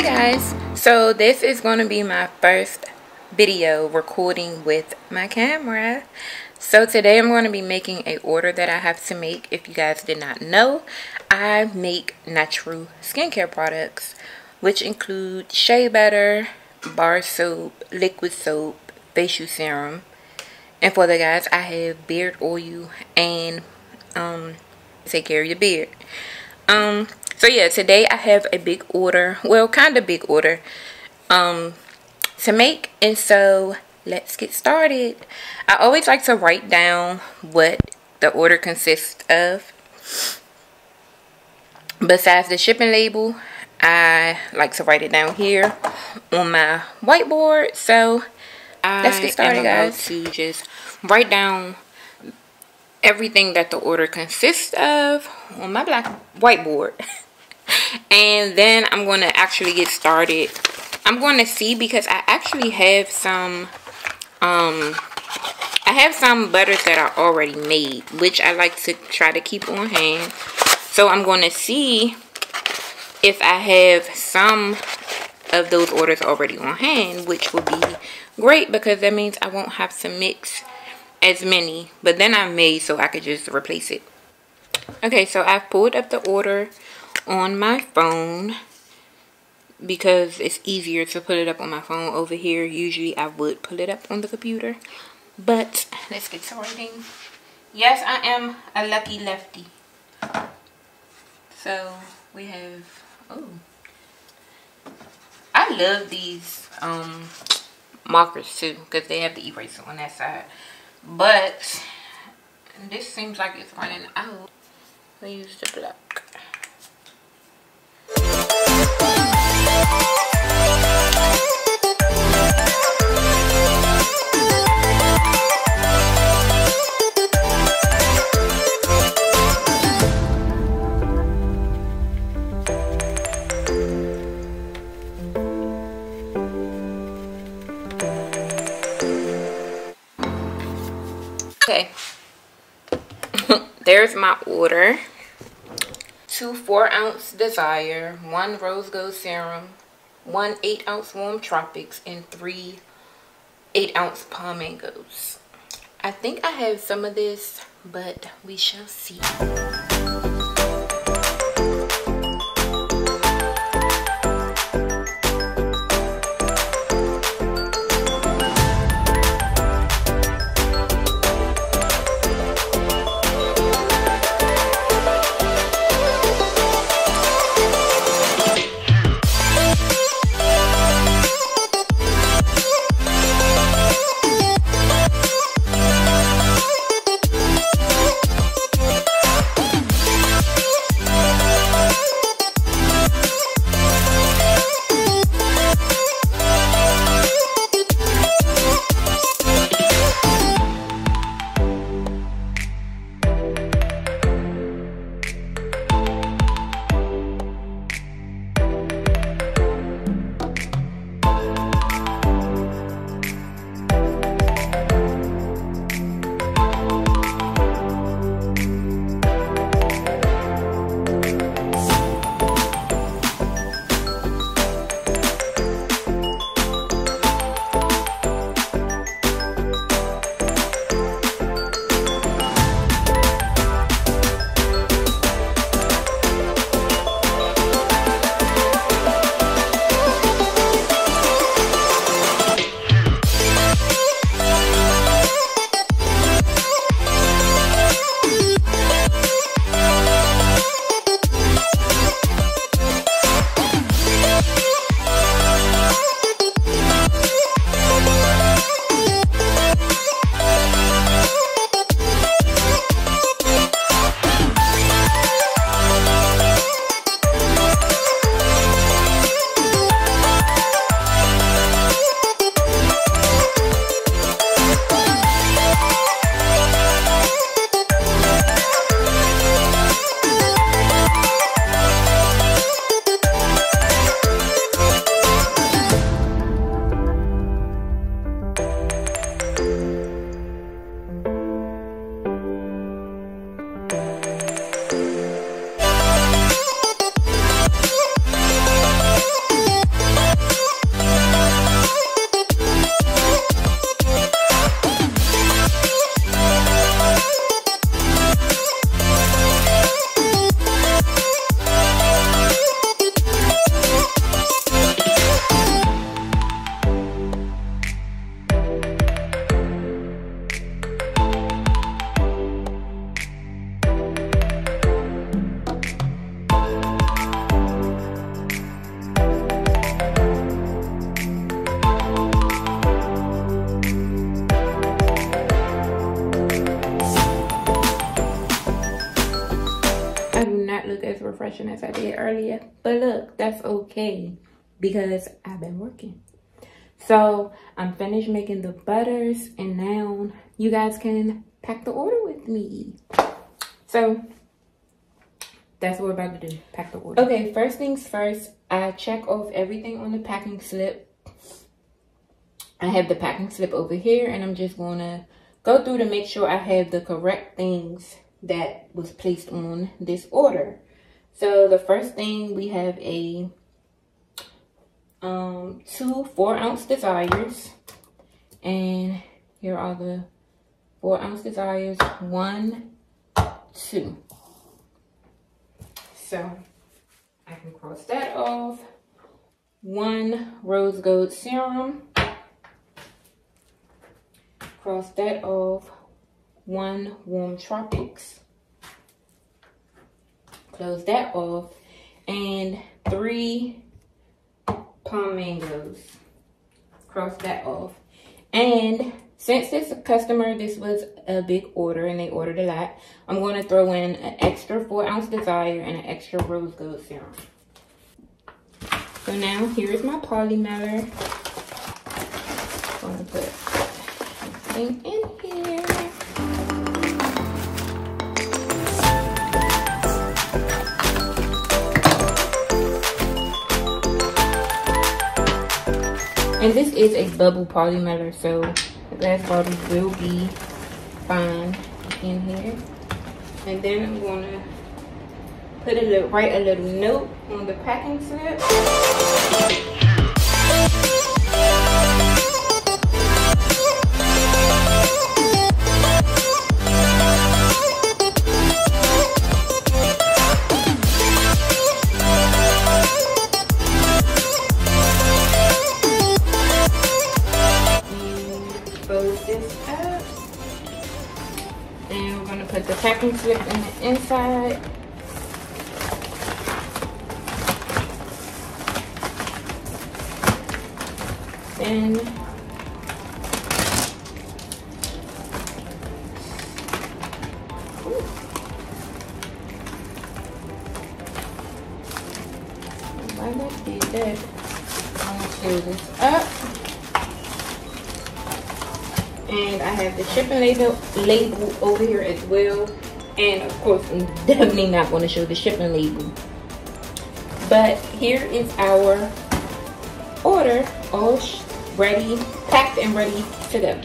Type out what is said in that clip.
Hey guys, so this is going to be my first video recording with my camera. So today I'm going to be making an order that I have to make. If you guys did not know, I make natural skincare products, which include shea butter, bar soap, liquid soap, facial serum, and for the guys I have beard oil and take care of your beard. So yeah, today I have a big order, well, kind of big order to make, and so let's get started. I always like to write down what the order consists of. Besides the shipping label, I like to write it down here on my whiteboard. So let's get started, guys. To just write down everything that the order consists of on my black whiteboard. And then I'm going to actually get started. I'm going to see, because I actually have some butters that are already made, which I like to try to keep on hand. So I'm going to see if I have some of those orders already on hand, which will be great, because that means I won't have to mix as many, but then I may, so I could just replace it. Okay, so I've pulled up the order on my phone because it's easier to put it up on my phone. Over here, usually I would pull it up on the computer, but let's get started. Yes, I am a lucky lefty. So we have, oh, I love these markers too, because they have the eraser on that side. But this seems like it's running out. We use the black. Okay, there's my order. 2 4-ounce Desire, 1 Rose Gold Serum, 1 8-ounce Warm Tropics, and 3 8-ounce Palm Mangoes. I think I have some of this, but we shall see. rushing as I did earlier. But look, that's okay because I've been working. So I'm finished making the butters, and now you guys can pack the order with me. So that's what we're about to do, pack the order. Okay, first things first, I check off everything on the packing slip. I have the packing slip over here, and I'm just gonna go through to make sure I have the correct things that was placed on this order. So the first thing, we have a 2 4-ounce desires, and here are the 4-ounce desires, 1, 2. So I can cross that off. 1 rose gold serum, cross that off. 1 warm tropics, close that off, and 3 palm mangoes, cross that off. And since this customer, this was a big order and they ordered a lot, I'm going to throw in an extra 4-ounce desire and an extra rose gold serum. So now here is my poly mailer. I'm going to put everything in here. And this is a bubble poly mailer, so the glass bottles will be fine in here. And then I'm gonna put write a little note on the packing slip. Put the packing slip in the inside. Then while I did that, I'm gonna fill this up. And I have the shipping label over here as well. And of course, I'm definitely not going to show the shipping label. But here is our order, all ready, packed and ready to go.